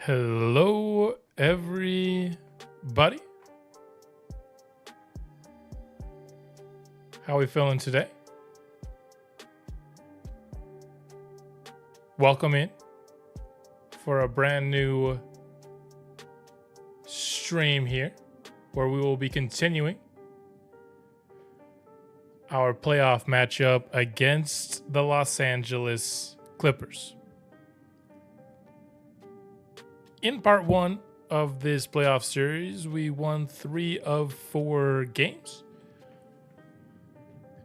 Hello, everybody. How are we feeling today? Welcome in for a brand new stream here where we will be continuing our playoff matchup against the Los Angeles Clippers. In part one of this playoff series, we won 3 of 4 games.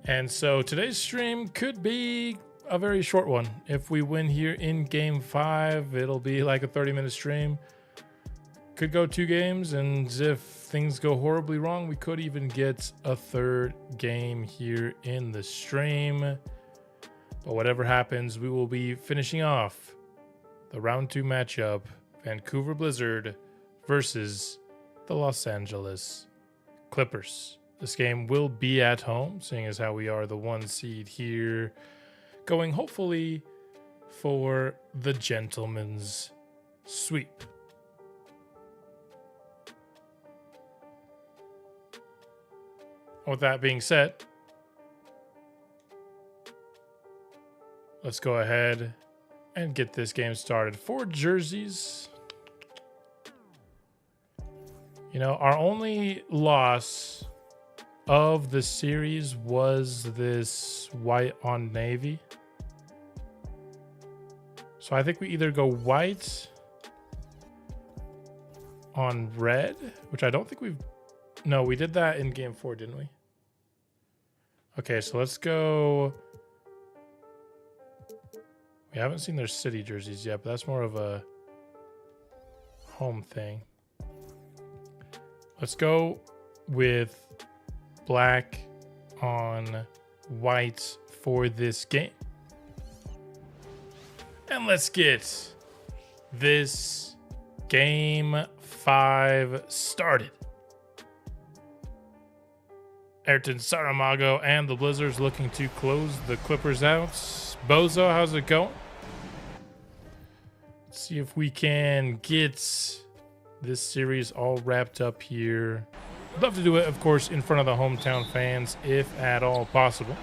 And so today's stream could be a very short one. If we win here in game 5, it'll be like a 30-minute stream. Could go 2 games, and if things go horribly wrong, we could even get a 3rd game here in the stream. But whatever happens, we will be finishing off the round 2 matchup. Vancouver Blizzard versus the Los Angeles Clippers. This game will be at home, seeing as how we are the 1 seed here, going hopefully for the gentleman's sweep. With that being said, let's go ahead and get this game started. 4 jerseys. You know, our only loss of the series was this white on navy. So I think we either go white on red, which I don't think we've... No, we did that in game 4, didn't we? Okay, so let's go... We haven't seen their city jerseys yet, but that's more of a home thing. Let's go with black on white for this game. And let's get this game 5 started. Ayrton Saramago and the Blizzards looking to close the Clippers out. Bozo, how's it going? Let's see if we can get this series all wrapped up here. I'd love to do it, of course, in front of the hometown fans, if at all possible.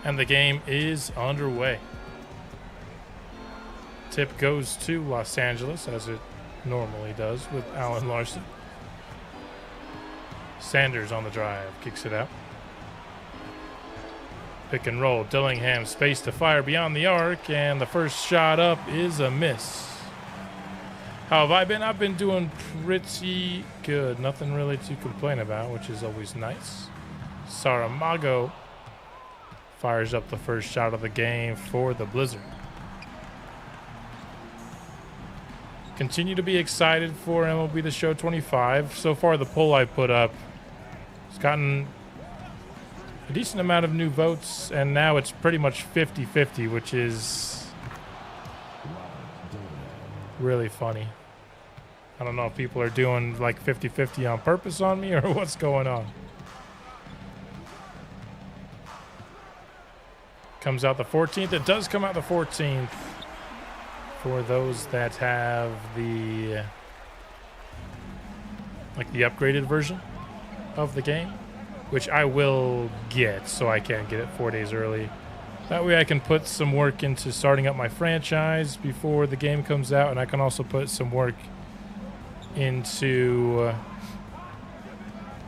And the game is underway. Tip goes to Los Angeles, as it normally does with Allen Larson. Sanders on the drive, kicks it out. Pick and roll, Dillingham space to fire beyond the arc, and the first shot up is a miss. How have I been? I've been doing pretty good. Nothing really to complain about, which is always nice. Saramago fires up the first shot of the game for the Blizzard. Continue to be excited for MLB The Show 25. So far, the poll I put up has gotten a decent amount of new votes, and now it's pretty much 50-50, which is really funny. I don't know if people are doing like 50-50 on purpose on me or what's going on. Comes out the 14th. It does come out the 14th for those that have the upgraded version of the game, which I will get, so I can get it 4 days early. That way I can put some work into starting up my franchise before the game comes out, and I can also put some work into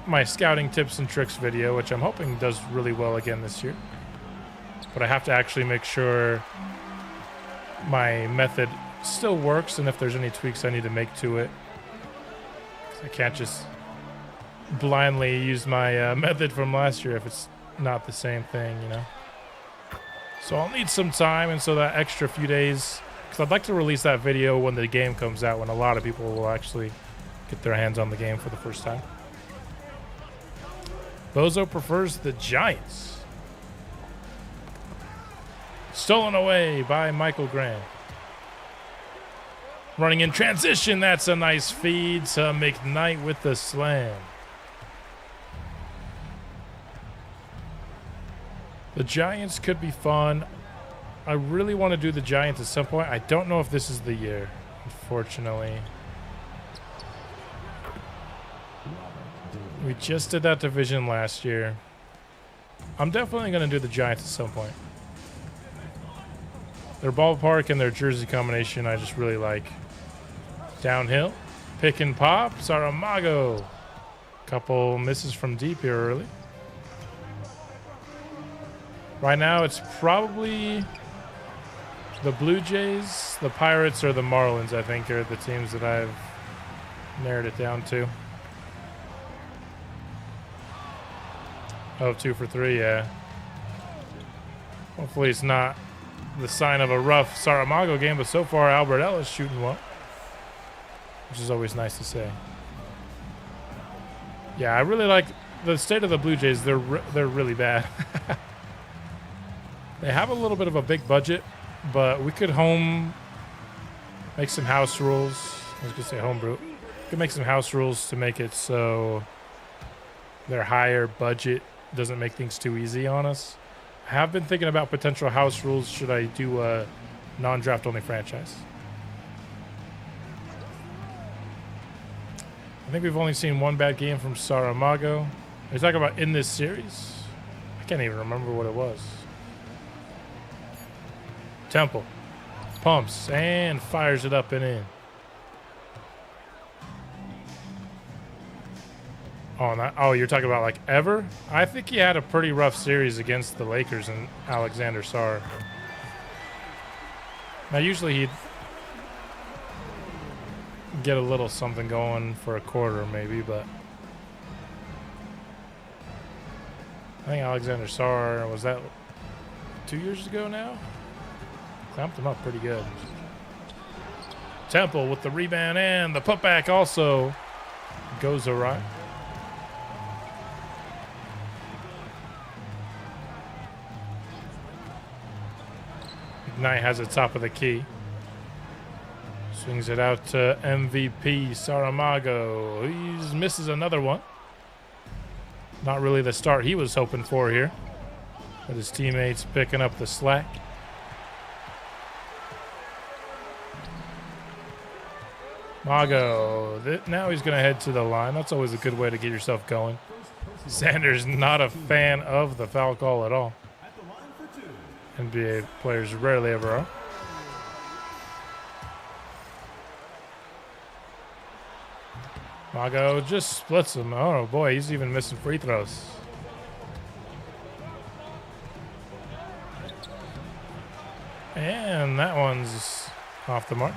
my scouting tips and tricks video, which I'm hoping does really well again this year. But I have to actually make sure my method still works, and if there's any tweaks I need to make to it. I can't just blindly use my method from last year if it's not the same thing, you know? So I'll need some time, and so that extra few days, because I'd like to release that video when the game comes out, when a lot of people will actually get their hands on the game for the first time. Bozo prefers the Giants. Stolen away by Michael Graham. Running in transition, that's a nice feed to McKnight with the slam. The Giants could be fun. I really want to do the Giants at some point. I don't know if this is the year, unfortunately. We just did that division last year. I'm definitely going to do the Giants at some point. Their ballpark and their jersey combination I just really like. Downhill. Pick and pop. Saramago. Couple misses from deep here early. Right now it's probably the Blue Jays, the Pirates, or the Marlins, I think, are the teams that I've narrowed it down to. Oh, 2 for 3, yeah. Hopefully it's not the sign of a rough Saramago game, but so far Albert Ellis shooting well, which is always nice to say. Yeah, I really like the state of the Blue Jays. They're really bad. They have a little bit of a big budget, but we could make some house rules. I was gonna say homebrew. We could make some house rules to make it so their higher budget doesn't make things too easy on us. I have been thinking about potential house rules. Should I do a non-draft only franchise? I think we've only seen one bad game from Saramago. Are you talking about in this series? I can't even remember what it was. Temple pumps and fires it up and in. Oh, you're talking about like ever? I think he had a pretty rough series against the Lakers and Alexander Sarr. Now, usually he'd get a little something going for a quarter maybe, but I think Alexander Sarr, was that 2 years ago now? Clamped him up pretty good. Temple with the rebound and the putback also goes awry. Knight has it top of the key. Swings it out to MVP Saramago. He misses another one. Not really the start he was hoping for here, but his teammates picking up the slack. Mago, now he's going to head to the line. That's always a good way to get yourself going. Sanders not a fan of the foul call at all. NBA players rarely ever are. Mago just splits him. Oh boy, he's even missing free throws. And that one's off the mark.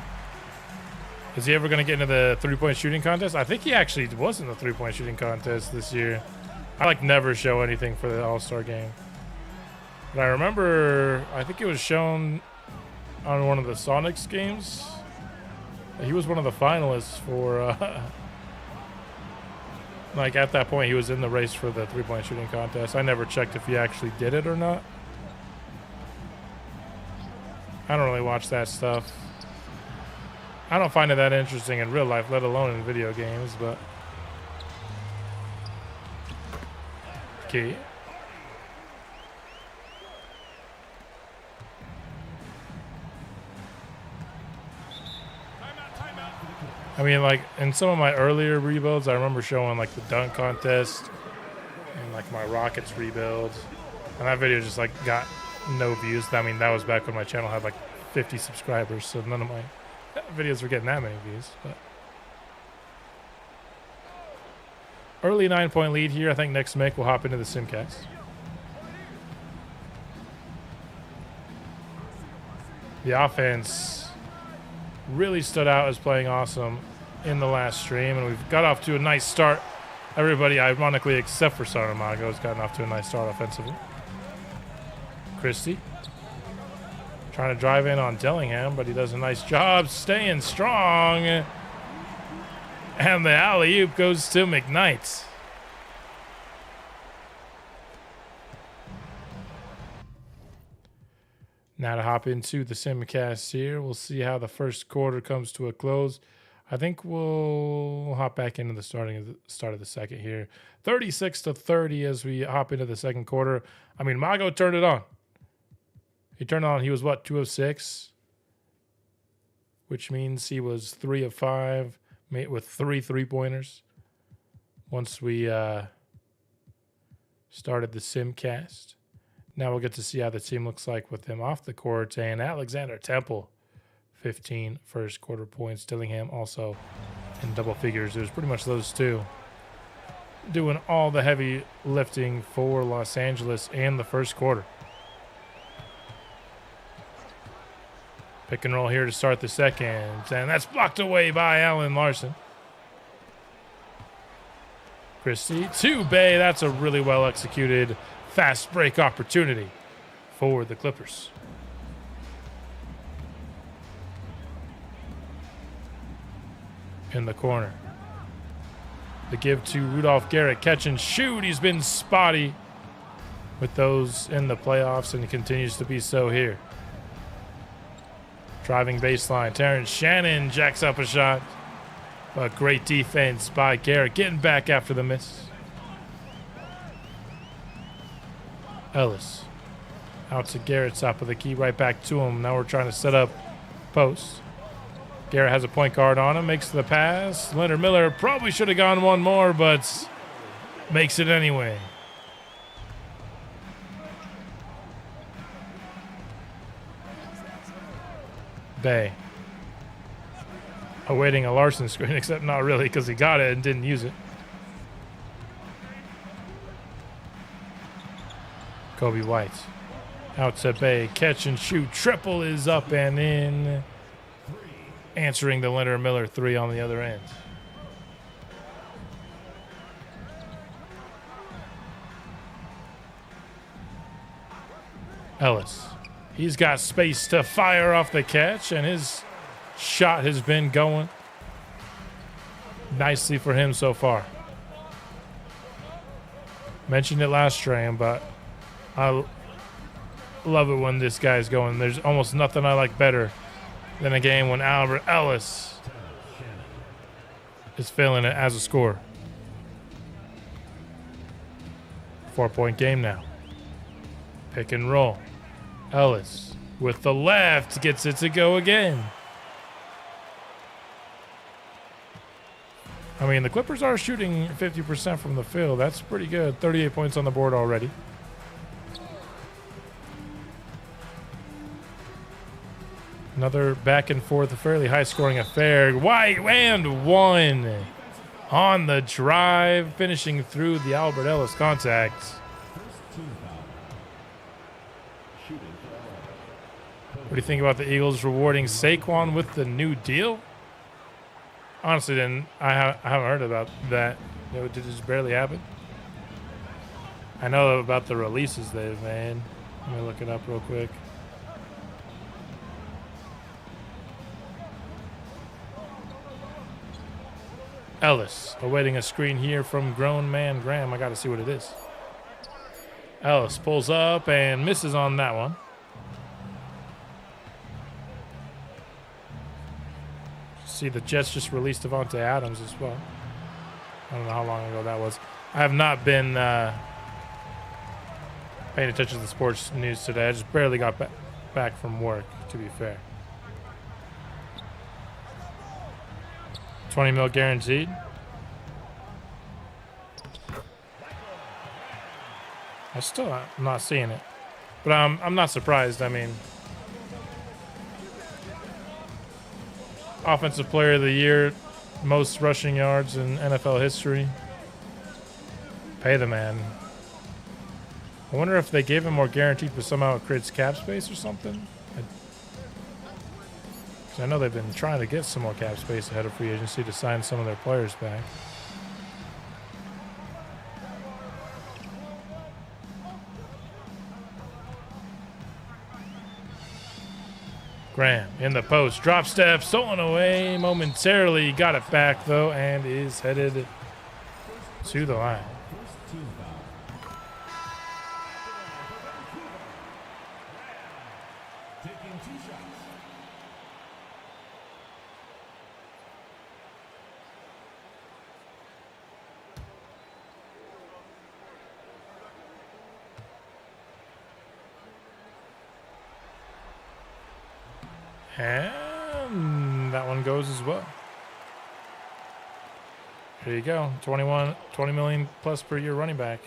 Is he ever going to get into the three-point shooting contest? I think he actually was in the three-point shooting contest this year. I never show anything for the All-Star game. But I remember, I think it was shown on one of the Sonics games. He was one of the finalists for, at that point, he was in the race for the three-point shooting contest. I never checked if he actually did it or not. I don't really watch that stuff. I don't find it that interesting in real life, let alone in video games, but. Okay. I mean, in some of my earlier rebuilds, I remember showing the dunk contest and my Rockets rebuild, and that video just got no views. I mean, that was back when my channel had 50 subscribers, so none of my videos were getting that many views. But early 9-point lead here. I think next Mick will hop into the Simcast. The offense really stood out as playing awesome in the last stream, and we've got off to a nice start. Everybody, ironically, except for Saramago, has gotten off to a nice start offensively. Christie trying to drive in on Dillingham, but he does a nice job staying strong. And the alley-oop goes to McKnight. Now to hop into the Simcast here. We'll see how the first quarter comes to a close. I think we'll hop back into the start of the second here. 36-30 as we hop into the second quarter. I mean, Mago turned it on. He turned on, he was what, 2 of 6? Which means he was 3 of 5 with 3 3-pointers. Once we started the Simcast. Now we'll get to see how the team looks like with him off the court. And Alexander Temple, 15 first quarter points. Dillingham also in double figures. It was pretty much those two doing all the heavy lifting for Los Angeles in the first quarter. Pick and roll here to start the second. And that's blocked away by Allen Larson. Christie to Bay. That's a really well executed fast break opportunity for the Clippers. In the corner. The give to Rudolph Garrett. Catch and shoot. He's been spotty with those in the playoffs and continues to be so here. Driving baseline. Terrence Shannon jacks up a shot. But great defense by Garrett. Getting back after the miss. Ellis. Out to Garrett, top of the key. Right back to him. Now we're trying to set up post. Garrett has a point guard on him. Makes the pass. Leonard Miller probably should have gone one more, but makes it anyway. Bay. Awaiting a Larson screen, except not really because he got it and didn't use it. Kobe White. Out to Bay. Catch and shoot. Triple is up and in. Answering the Leonard Miller 3 on the other end. Ellis. He's got space to fire off the catch, and his shot has been going nicely for him so far. Mentioned it last stream, but I love it when this guy's going. There's almost nothing I like better than a game when Albert Ellis is feeling it as a scorer. 4-point game now. Pick and roll. Ellis with the left gets it to go again. I mean, the Clippers are shooting 50% from the field. That's pretty good. 38 points on the board already. Another back and forth, a fairly high-scoring affair. White and one on the drive, finishing through the Albert Ellis contact. What do you think about the Eagles rewarding Saquon with the new deal? Honestly, I haven't heard about that. Did it just barely happen? I know about the releases they've made. Let me look it up real quick. Ellis awaiting a screen here from grown man Graham. I got to see what it is. Ellis pulls up and misses on that one. See, the Jets just released Devontae Adams as well. I don't know how long ago that was. I have not been paying attention to the sports news today. I just barely got back from work, to be fair. 20 mil guaranteed. I'm not seeing it. But I'm not surprised. I mean, Offensive Player of the Year, most rushing yards in NFL history. Pay the man. I wonder if they gave him more guaranteed, but somehow it creates cap space or something. I know they've been trying to get some more cap space ahead of free agency to sign some of their players back. Graham in the post, drop step, stolen away momentarily. Got it back though, and is headed to the line. And that one goes as well. There you go. 20 million plus per year running back.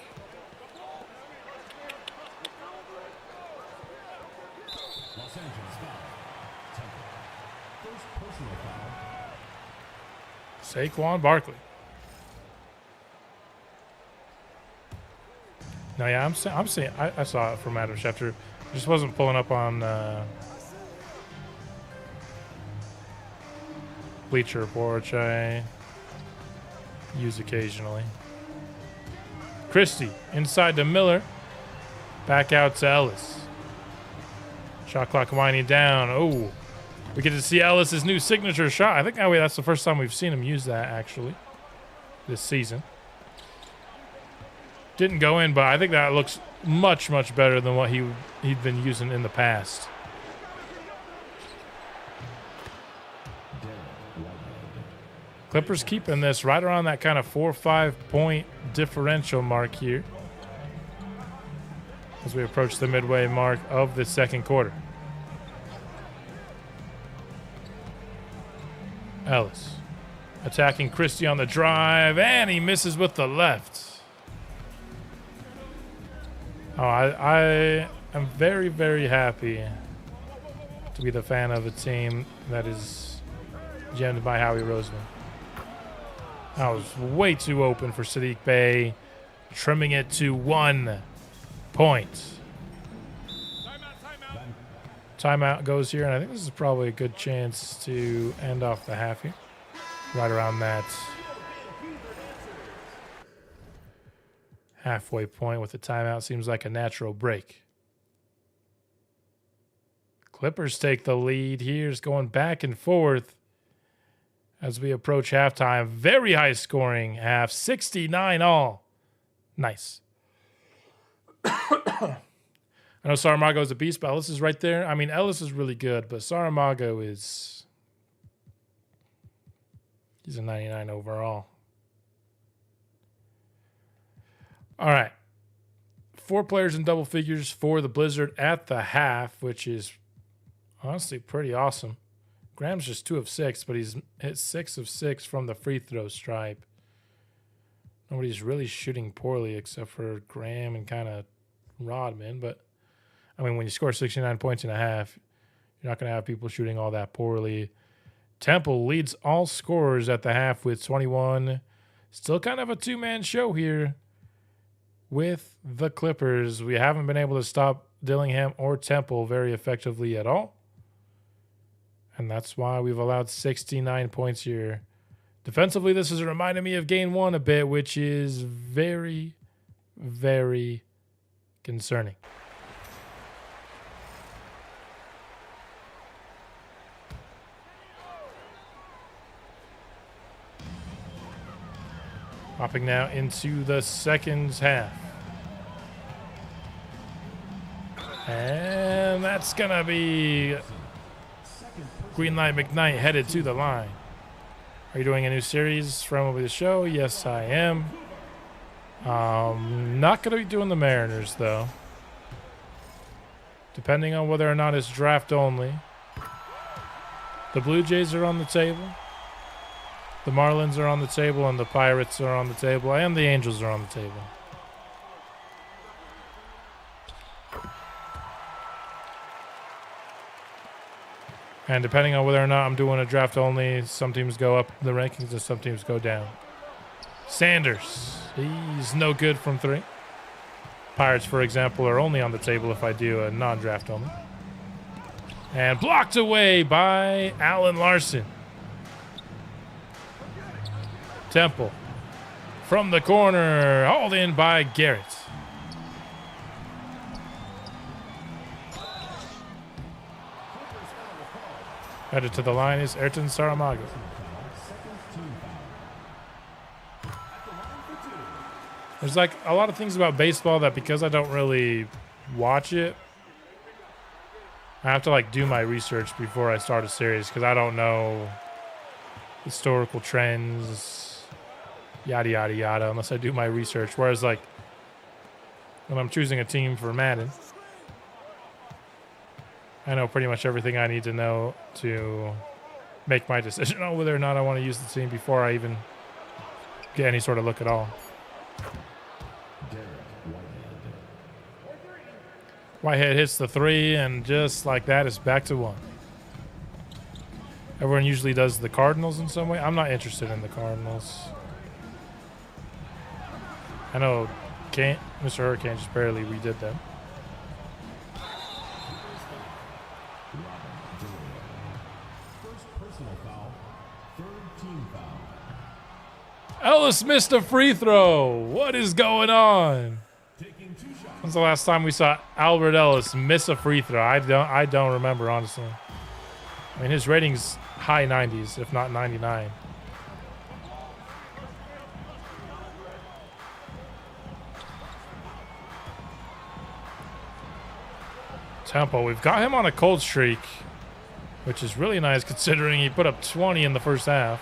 Saquon Barkley. No, yeah, I'm seeing. I saw it from Adam Schefter. It just wasn't pulling up on Bleacher Report, which I use occasionally. Christie inside to Miller. Back out to Ellis. Shot clock winding down. Oh, we get to see Ellis's new signature shot. I think that's the first time we've seen him use that, actually, this season. Didn't go in, but I think that looks much, much better than what he'd been using in the past. Clippers keeping this right around that kind of 4 or 5 point differential mark here as we approach the midway mark of the second quarter. Ellis attacking Christie on the drive, and he misses with the left. Oh, I am very, very happy to be the fan of a team that is gemmed by Howie Roseman. That was way too open for Sadiq Bey, trimming it to 1 point. Timeout goes here, and I think this is probably a good chance to end off the half here. Right around that halfway point with the timeout seems like a natural break. Clippers take the lead here. It's going back and forth as we approach halftime. Very high scoring half, 69 all. Nice. I know Saramago is a beast, but Ellis is right there. I mean, Ellis is really good, but Saramago he's a 99 overall. All right. 4 players in double figures for the Blizzard at the half, which is honestly pretty awesome. Graham's just 2 of 6, but he's hit 6 of 6 from the free throw stripe. Nobody's really shooting poorly except for Graham and kind of Rodman. But, I mean, when you score 69 points in a half, you're not going to have people shooting all that poorly. Temple leads all scorers at the half with 21. Still kind of a 2-man show here with the Clippers. We haven't been able to stop Dillingham or Temple very effectively at all. And that's why we've allowed 69 points here. Defensively, this is reminding me of Game 1 a bit, which is very, very concerning. Hopping now into the second half. And that's going to be Greenlight McKnight headed to the line. Are you doing a new series from the show? Yes, I am. Not going to be doing the Mariners, though. Depending on whether or not it's draft only. The Blue Jays are on the table. The Marlins are on the table, and the Pirates are on the table, and the Angels are on the table. And depending on whether or not I'm doing a draft only, some teams go up the rankings and some teams go down. Sanders, he's no good from 3. Pirates, for example, are only on the table if I do a non-draft only. And blocked away by Alan Larson. Temple from the corner, hauled in by Garrett. Headed to the line is Ayrton Saramago. There's like a lot of things about baseball that because I don't really watch it, I have to like do my research before I start a series because I don't know historical trends, yada, yada, yada, unless I do my research. Whereas like when I'm choosing a team for Madden, I know pretty much everything I need to know to make my decision on whether or not I want to use the team before I even get any sort of look at all. Whitehead hits the 3, and just like that, it's back to 1. Everyone usually does the Cardinals in some way. I'm not interested in the Cardinals. I know Mr. Hurricane just barely redid them. Ellis missed a free throw. What is going on? When's the last time we saw Albert Ellis miss a free throw? I don't remember, honestly. I mean, his rating's high 90s, if not 99. Tempo, we've got him on a cold streak, which is really nice considering he put up 20 in the first half.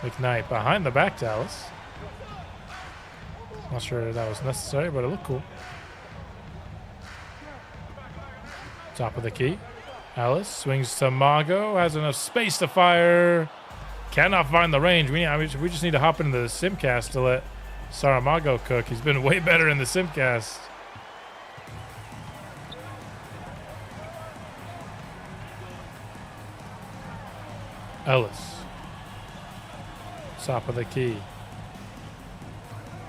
McKnight behind the back, Dallas. Not sure that was necessary, but it looked cool. Top of the key. Ellis swings to Mago. Has enough space to fire. Cannot find the range. We just need to hop into the Simcast to let Saramago cook. He's been way better in the Simcast. Ellis. Top of the key.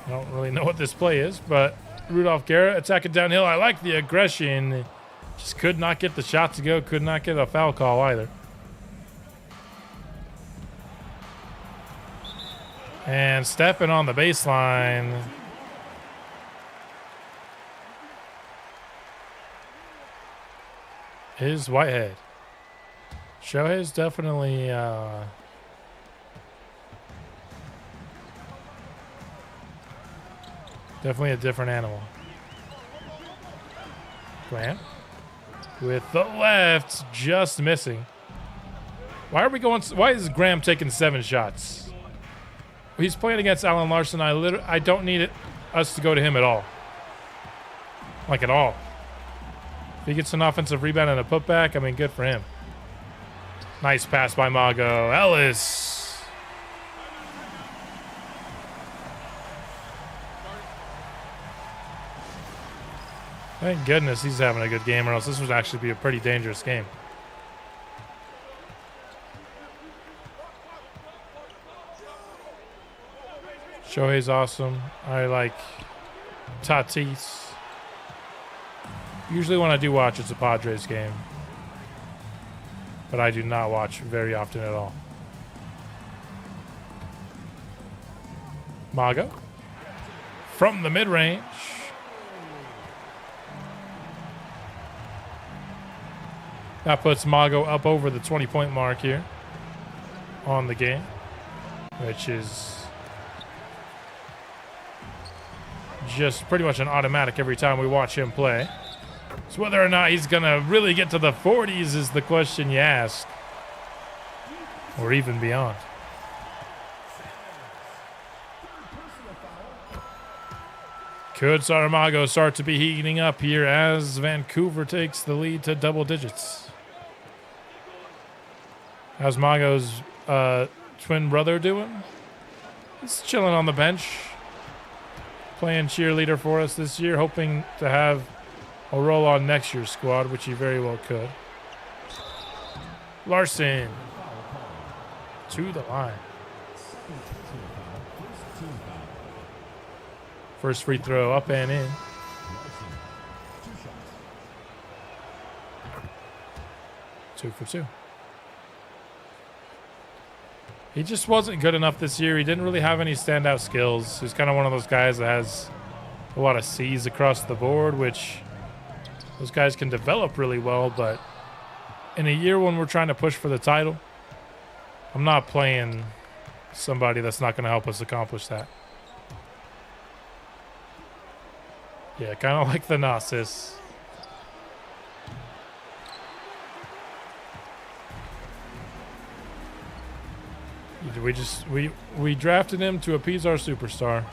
I don't really know what this play is, but Rudolph Garrett attacking downhill. I like the aggression. Just could not get the shot to go. Could not get a foul call either. And stepping on the baseline. Is Whitehead. Shohei's definitely definitely a different animal. Graham with the left, just missing. Why is Graham taking 7 shots? He's playing against Alan Larson. I don't need us to go to him at all. Like at all. If he gets an offensive rebound and a putback, I mean, good for him. Nice pass by Mago. Ellis. Thank goodness he's having a good game, or else this would actually be a pretty dangerous game. Shohei's awesome. I like Tatis. Usually when I do watch, it's a Padres game. But I do not watch very often at all. Mago. From the mid-range. That puts Mago up over the 20-point mark here on the game, which is just pretty much an automatic every time we watch him play. So whether or not he's going to really get to the 40s is the question you ask, or even beyond. Could Saramago start to be heating up here as Vancouver takes the lead to double digits? How's Mago's twin brother doing? He's chilling on the bench, playing cheerleader for us this year, hoping to have a role on next year's squad, which he very well could. Larson to the line. First free throw up and in. Two for two. He just wasn't good enough this year. He didn't really have any standout skills. He's kind of one of those guys that has a lot of C's across the board, which those guys can develop really well. But in a year when we're trying to push for the title, I'm not playing somebody that's not going to help us accomplish that. Yeah, kind of like the Gnosis. We drafted him to appease our superstar.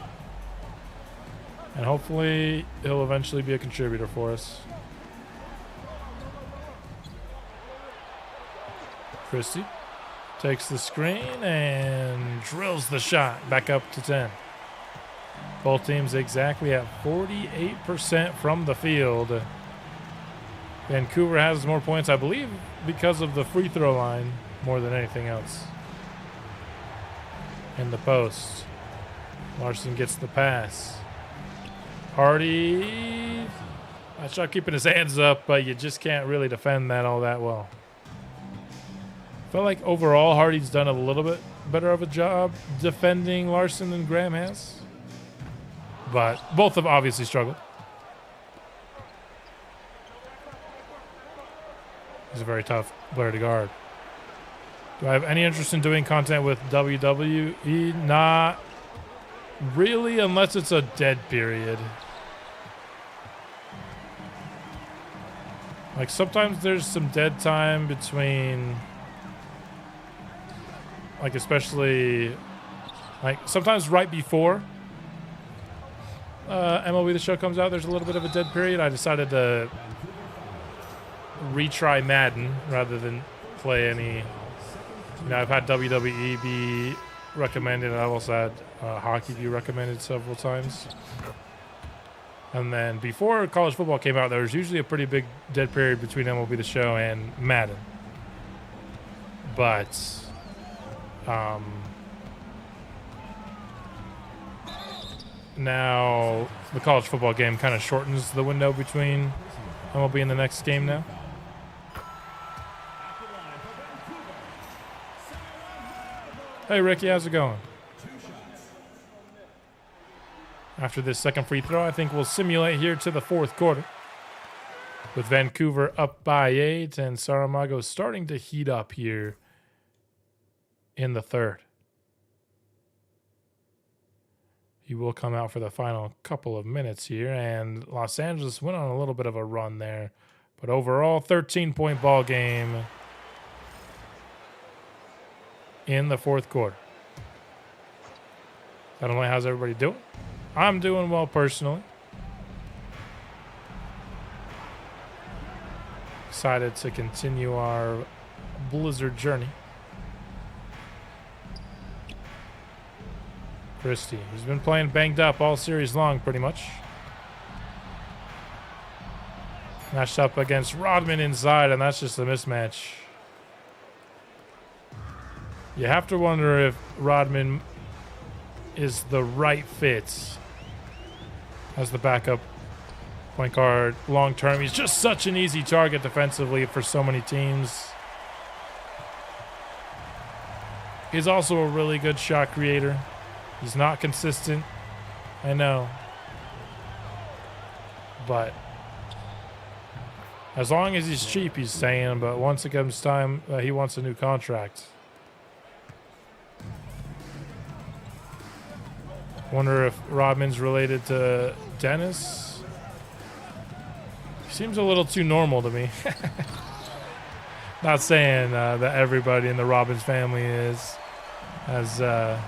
And hopefully he'll eventually be a contributor for us. Christie takes the screen and drills the shot back up to 10. Both teams exactly at 48% from the field. Vancouver has more points, I believe, because of the free throw line more than anything else. In the post, Larson gets the pass. Hardy, I try keeping his hands up, but you just can't really defend that all that well. I feel like overall Hardy's done a little bit better of a job defending Larson than Graham has. But both have obviously struggled. He's a very tough player to guard. Do I have any interest in doing content with WWE? Not really, unless it's a dead period. Like sometimes there's some dead time between, like especially, like sometimes right before MLB The Show comes out, there's a little bit of a dead period. I decided to retry Madden rather than play any. You know, I've had WWE be recommended, and I've also had hockey be recommended several times. And then before college football came out, there was usually a pretty big dead period between MLB The Show and Madden. But now the college football game kind of shortens the window between MLB and the next game now. Hey, Ricky, how's it going? After this second free throw, I think we'll simulate here to the fourth quarter. With Vancouver up by 8 and Saramago starting to heat up here in the third. He will come out for the final couple of minutes here, and Los Angeles went on a little bit of a run there. But overall, 13-point ball game in the fourth quarter. I don't know, how's everybody doing? I'm doing well personally. Excited to continue our Blizzard journey. Christie, he's been playing banged up all series long pretty much. Matched up against Rodman inside, and that's just a mismatch. You have to wonder if Rodman is the right fit as the backup point guard long term. He's just such an easy target defensively for so many teams. He's also a really good shot creator. He's not consistent, I know. But as long as he's cheap, he's saying, but once it comes time, he wants a new contract. Wonder if Rodman's related to Dennis. Seems a little too normal to me. Not saying that everybody in the Robbins family is as the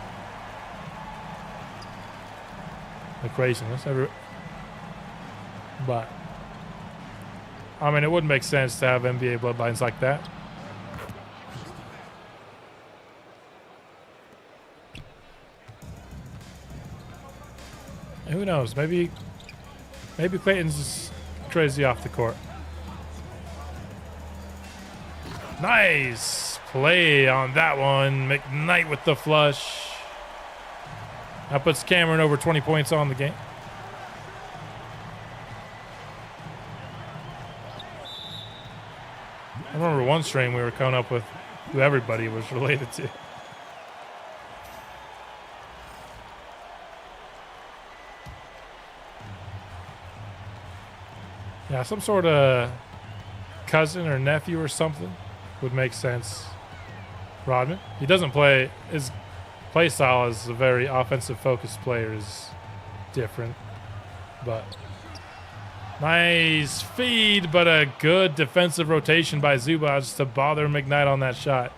craziness. But I mean, it wouldn't make sense to have NBA bloodlines like that. Who knows? Maybe Clayton's just crazy off the court. Nice play on that one. McKnight with the flush. That puts Cameron over 20 points on the game. I remember one stream we were coming up with who everybody was related to. Yeah, some sort of cousin or nephew or something would make sense. Rodman, he doesn't play, his play style is a very offensive focused player, is different. But nice feed, but a good defensive rotation by Zubac to bother McKnight on that shot.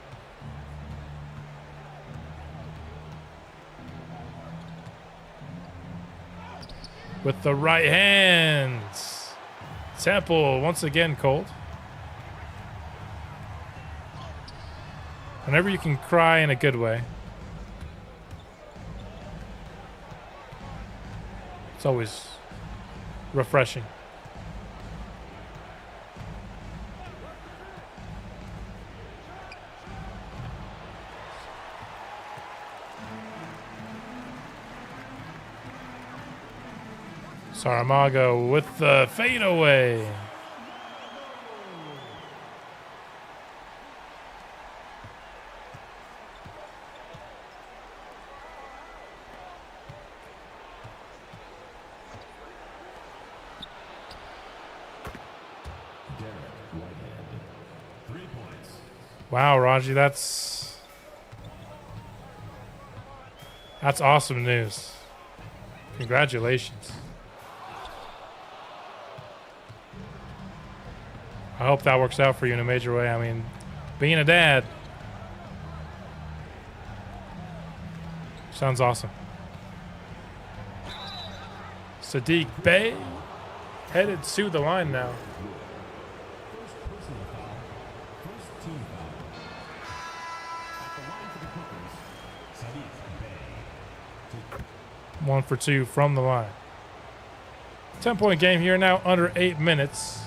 with the right hand. Temple once again cold. Whenever you can cry in a good way, it's always refreshing. Saramago with the fadeaway. Wow, Raji, that's awesome news. Congratulations. I hope that works out for you in a major way. I mean, being a dad sounds awesome. Sadiq Bey headed to the line now. One for two from the line. 10-point game here now, under 8 minutes.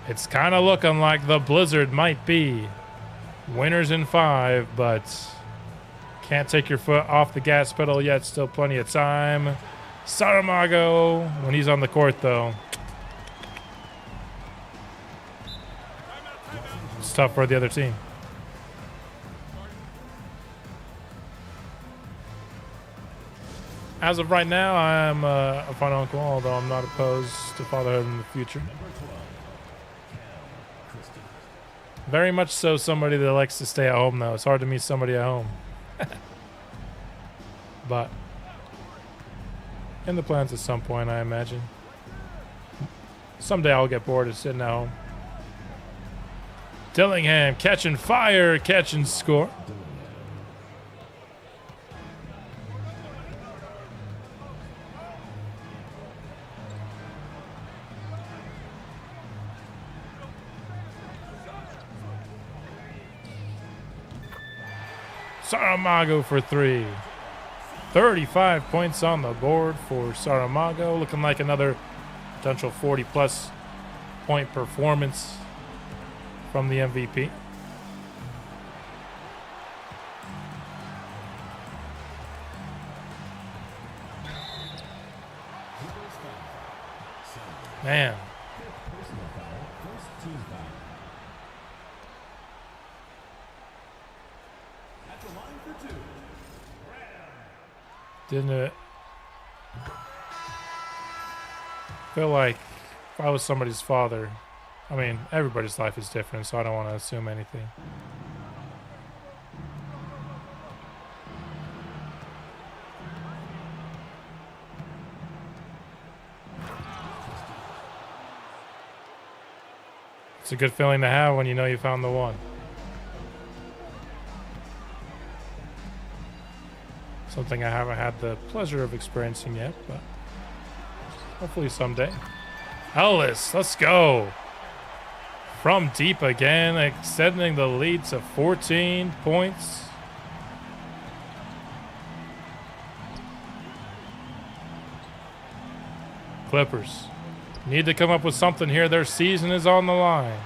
It's kind of looking like the blizzard might be winners in 5, but can't take your foot off the gas pedal yet. Still plenty of time. Saramago, when he's on the court, though, it's tough for the other team. As of right now, I'm a fun uncle, although I'm not opposed to fatherhood in the future. Very much so somebody that likes to stay at home, though. It's hard to meet somebody at home. But in the plans at some point, I imagine. Someday I'll get bored of sitting at home. Dillingham catching fire, catch and score. Saramago for 3. 35 points on the board for Saramago. Looking like another potential 40-plus point performance from the MVP. Man. Didn't it feel like if I was somebody's father, I mean, everybody's life is different, so I don't want to assume anything. It's a good feeling to have when you know you found the one. Something I haven't had the pleasure of experiencing yet, but hopefully someday. Ellis, let's go. From deep again, extending the lead to 14 points. Clippers need to come up with something here. Their season is on the line.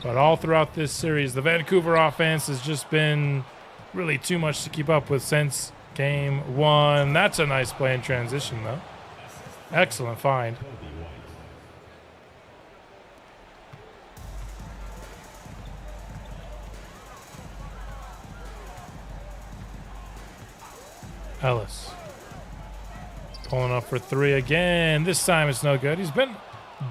But all throughout this series, the Vancouver offense has just been really too much to keep up with since game 1. That's a nice play in transition, though. Excellent find. Ellis pulling up for 3 again. This time it's no good. He's been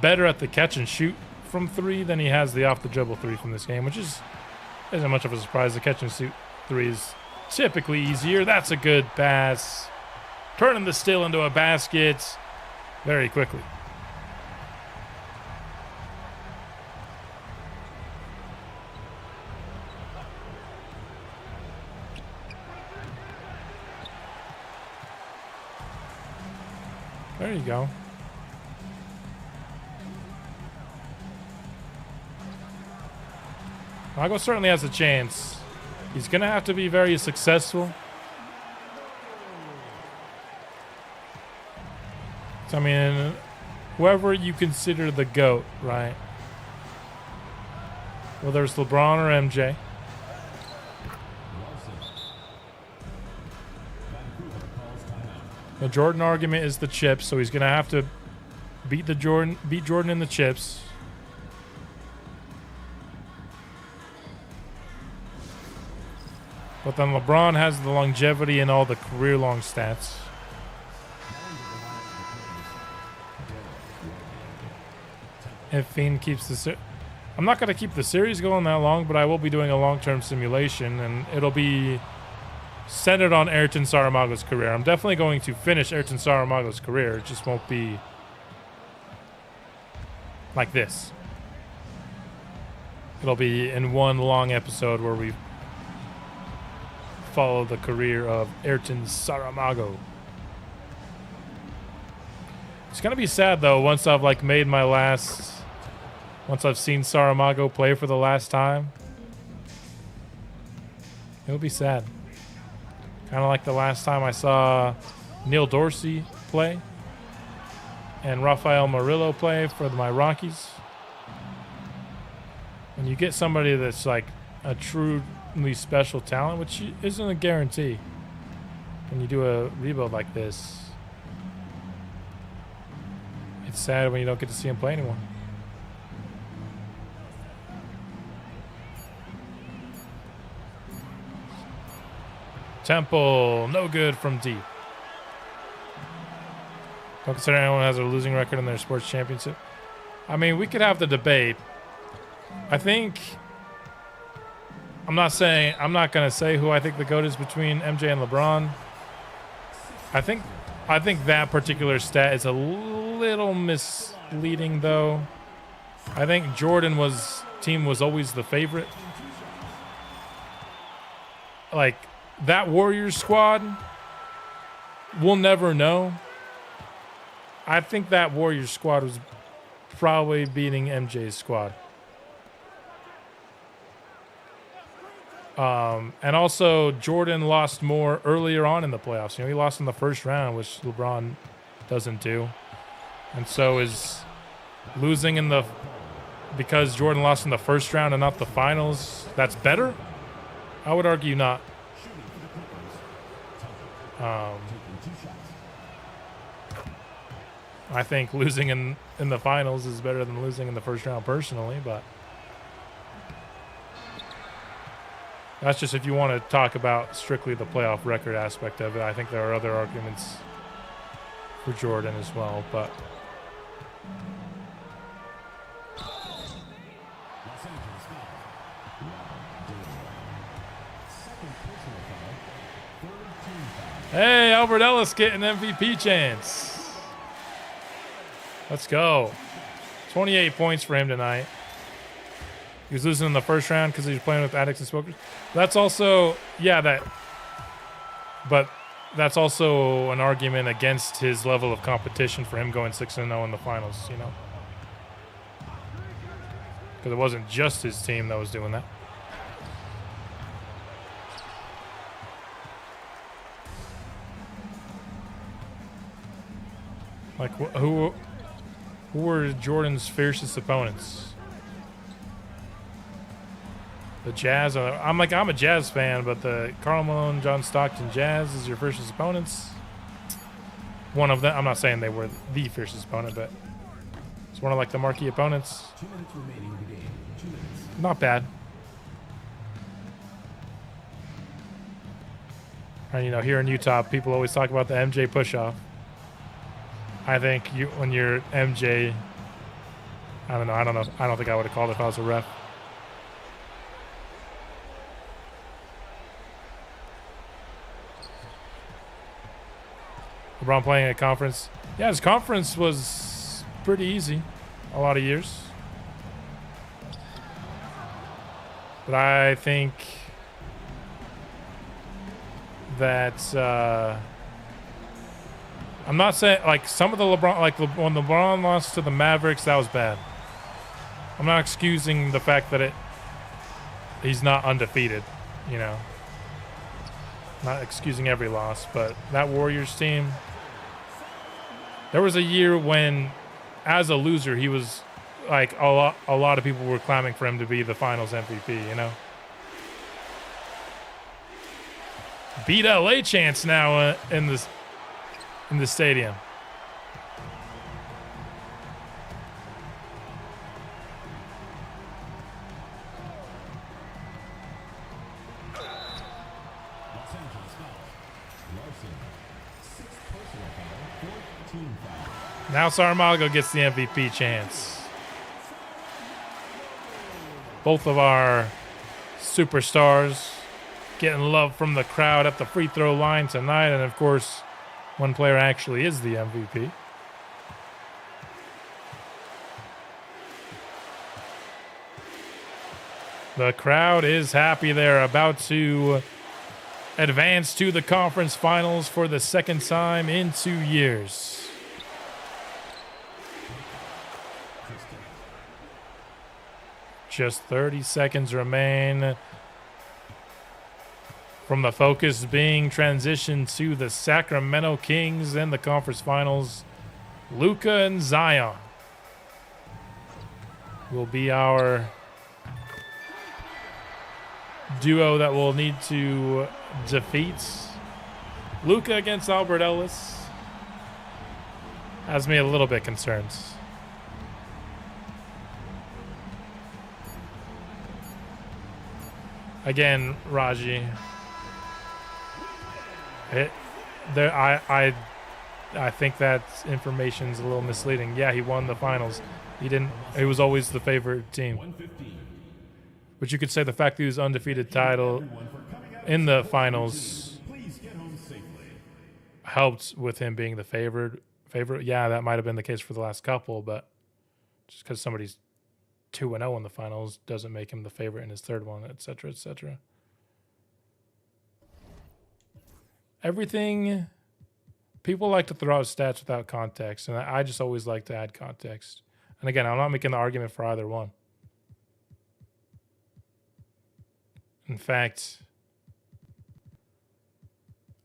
better at the catch and shoot from 3 than he has the off the dribble 3 from this game, which isn't much of a surprise. The catch and shoot 3 is typically easier. That's a good pass. Turning the steal into a basket very quickly. There you go. Mago certainly has a chance. He's going to have to be very successful. So, I mean, whoever you consider the GOAT, right? Whether it's LeBron or MJ. The Jordan argument is the chips, so he's going to have to beat Jordan in the chips. But then LeBron has the longevity and all the career-long stats. If Fiend keeps the... I'm not going to keep the series going that long, but I will be doing a long-term simulation, and it'll be centered on Ayrton Saramago's career. I'm definitely going to finish Ayrton Saramago's career. It just won't be like this. It'll be in one long episode where we follow the career of Ayrton Saramago. It's going to be sad, though, once I've like made my last... Once I've seen Saramago play for the last time. It'll be sad. Kind of like the last time I saw Neil Dorsey play and Rafael Murillo play for my Rockies. When you get somebody that's like a truly special talent, which isn't a guarantee, when you do a rebuild like this, it's sad when you don't get to see him play anymore. Temple, no good from deep. Don't consider anyone has a losing record in their sports championship. I mean, we could have the debate. I think... I'm not going to say who I think the GOAT is between MJ and LeBron. I think that particular stat is a little misleading, though. I think Jordan's team was always the favorite. Like... That Warriors squad, we'll never know. I think that Warriors squad was probably beating MJ's squad. And also, Jordan lost more earlier on in the playoffs. You know, he lost in the first round, which LeBron doesn't do. And so is losing in the... Because Jordan lost in the first round and not the finals, that's better? I would argue not. I think losing in the finals is better than losing in the first round personally, but that's just if you want to talk about strictly the playoff record aspect of it. I think there are other arguments for Jordan as well, but hey, Albert Ellis getting MVP chance. Let's go. 28 points for him tonight. He was losing in the first round because he was playing with addicts and smokers. That's also, but that's also an argument against his level of competition for him going 6-0 in the finals, you know? Because it wasn't just his team that was doing that. Like, who were Jordan's fiercest opponents? The Jazz. I'm a Jazz fan, but the Karl Malone, John Stockton Jazz is your fiercest opponents. One of them. I'm not saying they were the fiercest opponent, but it's one of like the marquee opponents. 2 minutes remaining in the game. 2 minutes. Not bad. And you know, here in Utah, people always talk about the MJ push-off. I think when you're MJ, I don't know. I don't think I would have called it if I was a ref. LeBron playing a conference. Yeah, his conference was pretty easy a lot of years. But I think that I'm not saying like some of the LeBron, like when LeBron lost to the Mavericks, that was bad. I'm not excusing the fact that he's not undefeated, you know. Not excusing every loss, but that Warriors team, there was a year when, as a loser, he was like a lot of people were clamoring for him to be the Finals MVP, you know. Beat LA chance now in the stadium. Now Saramago gets the MVP chance. Both of our superstars getting love from the crowd at the free throw line tonight. And, of course, one player actually is the MVP. The crowd is happy. They're about to advance to the conference finals for the second time in 2 years. Just 30 seconds remain from the focus being transitioned to the Sacramento Kings in the conference finals. Luka and Zion will be our duo that will need to defeat. Luka against Albert Ellis has me a little bit concerned. Again, Raji. I think that information's a little misleading. Yeah, he won the finals. He didn't. He was always the favorite team. But you could say the fact that he was undefeated title in the finals helped with him being the favorite. Yeah, that might have been the case for the last couple, but just because somebody's 2-0 in the finals doesn't make him the favorite in his third one, et cetera, et cetera. Everything, people like to throw out stats without context, and I just always like to add context. And again, I'm not making the argument for either one. In fact,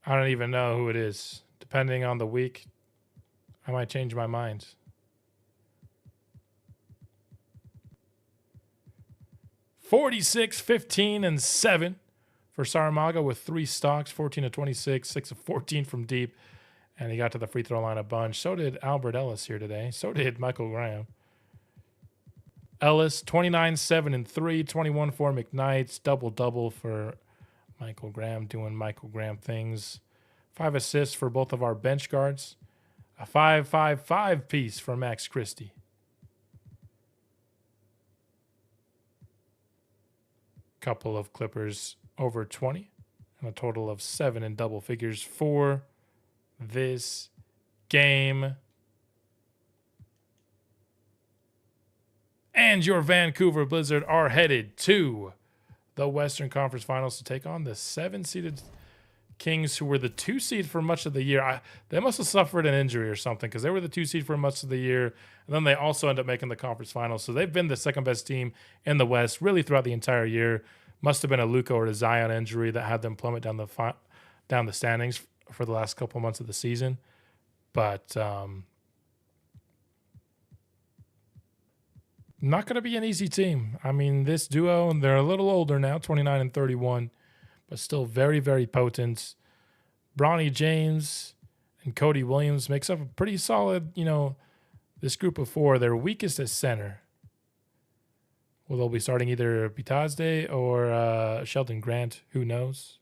I don't even know who it is. Depending on the week, I might change my mind. (46-15-7) for Saramago with 3 stocks, 14 of 26, 6 of 14 from deep. And he got to the free throw line a bunch. So did Albert Ellis here today. So did Michael Graham. Ellis, 29, 7 and 3, 21 for McKnight's, double-double for Michael Graham, doing Michael Graham things. 5 assists for both of our bench guards. A 5-5-5 piece for Max Christie. Couple of Clippers over 20, and a total of 7 in double figures for this game. And your Vancouver Blizzard are headed to the Western Conference Finals to take on the 7-seeded Kings, who were the 2 seed for much of the year. They must have suffered an injury or something, because they were the 2 seed for much of the year, and then they also end up making the conference finals. So they've been the second best team in the West really throughout the entire year. Must have been a Luka or a Zion injury that had them plummet down the standings for the last couple months of the season. But not going to be an easy team. I mean, this duo, they're a little older now, 29 and 31, but still very, very potent. Bronny James and Cody Williams makes up a pretty solid, this group of 4. They're weakest at center. Well, they'll be starting either Bitadze or Sheldon Grant. Who knows?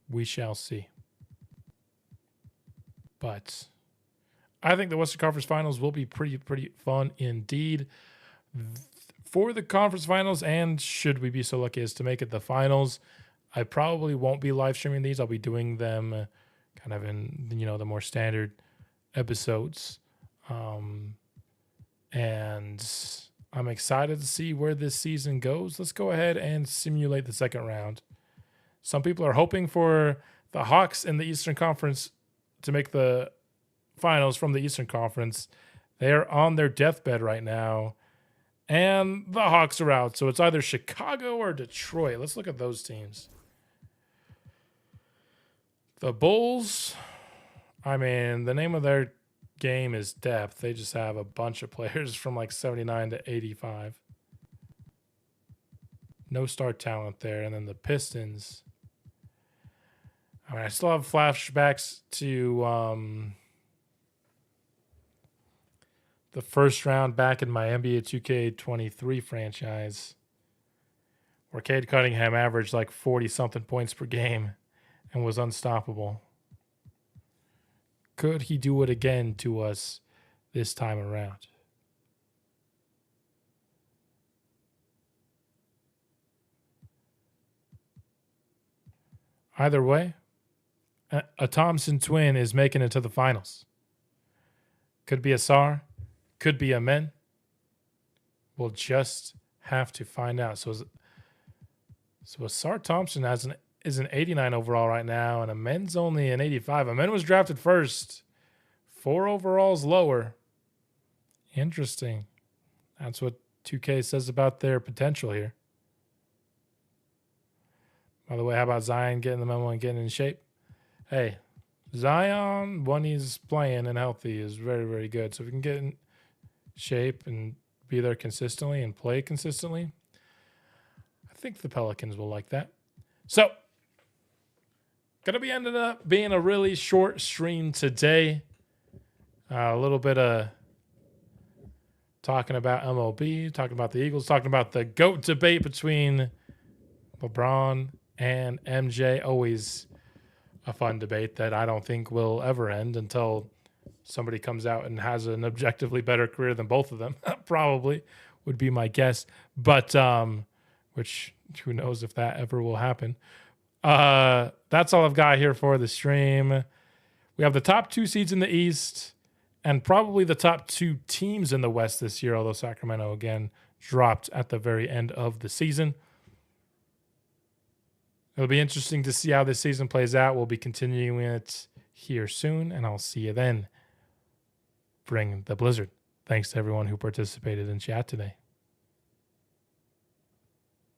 We shall see. But I think the Western Conference Finals will be pretty fun indeed. For the conference finals, and should we be so lucky as to make it the finals, I probably won't be live streaming these. I'll be doing them kind of in, the more standard episodes. And I'm excited to see where this season goes. Let's go ahead and simulate the second round. Some people are hoping for the Hawks in the Eastern Conference to make the finals from the Eastern Conference. They are on their deathbed right now, and the Hawks are out. So it's either Chicago or Detroit. Let's look at those teams. The Bulls, I mean, the name of their game is depth. They just have a bunch of players from like 79 to 85. No star talent there. And then the Pistons, I mean, I still have flashbacks to the first round back in my NBA 2K23 franchise, where Cade Cunningham averaged like 40-something points per game and was unstoppable. Could he do it again to us this time around? Either way, a Thompson twin is making it to the finals. Could be a Sar, could be a Men. We'll just have to find out. So Sar Thompson is an 89 overall right now, and a Men's only an 85. A Men was drafted first, 4 overalls lower. Interesting. That's what 2K says about their potential here. By the way, how about Zion getting the memo and getting in shape? Hey, Zion, when he's playing and healthy, is very, very good. So if we can get in shape and be there consistently and play consistently, I think the Pelicans will like that. So, gonna be ended up being a really short stream today. A little bit of talking about MLB, talking about the Eagles, talking about the GOAT debate between LeBron and MJ. Always a fun debate that I don't think will ever end until somebody comes out and has an objectively better career than both of them. Probably would be my guess. But which who knows if that ever will happen. That's all I've got here for the stream. We have the top 2 seeds in the East and probably the top 2 teams in the West this year, although Sacramento, again, dropped at the very end of the season. It'll be interesting to see how this season plays out. We'll be continuing it here soon, and I'll see you then. Bring the blizzard. Thanks to everyone who participated in chat today.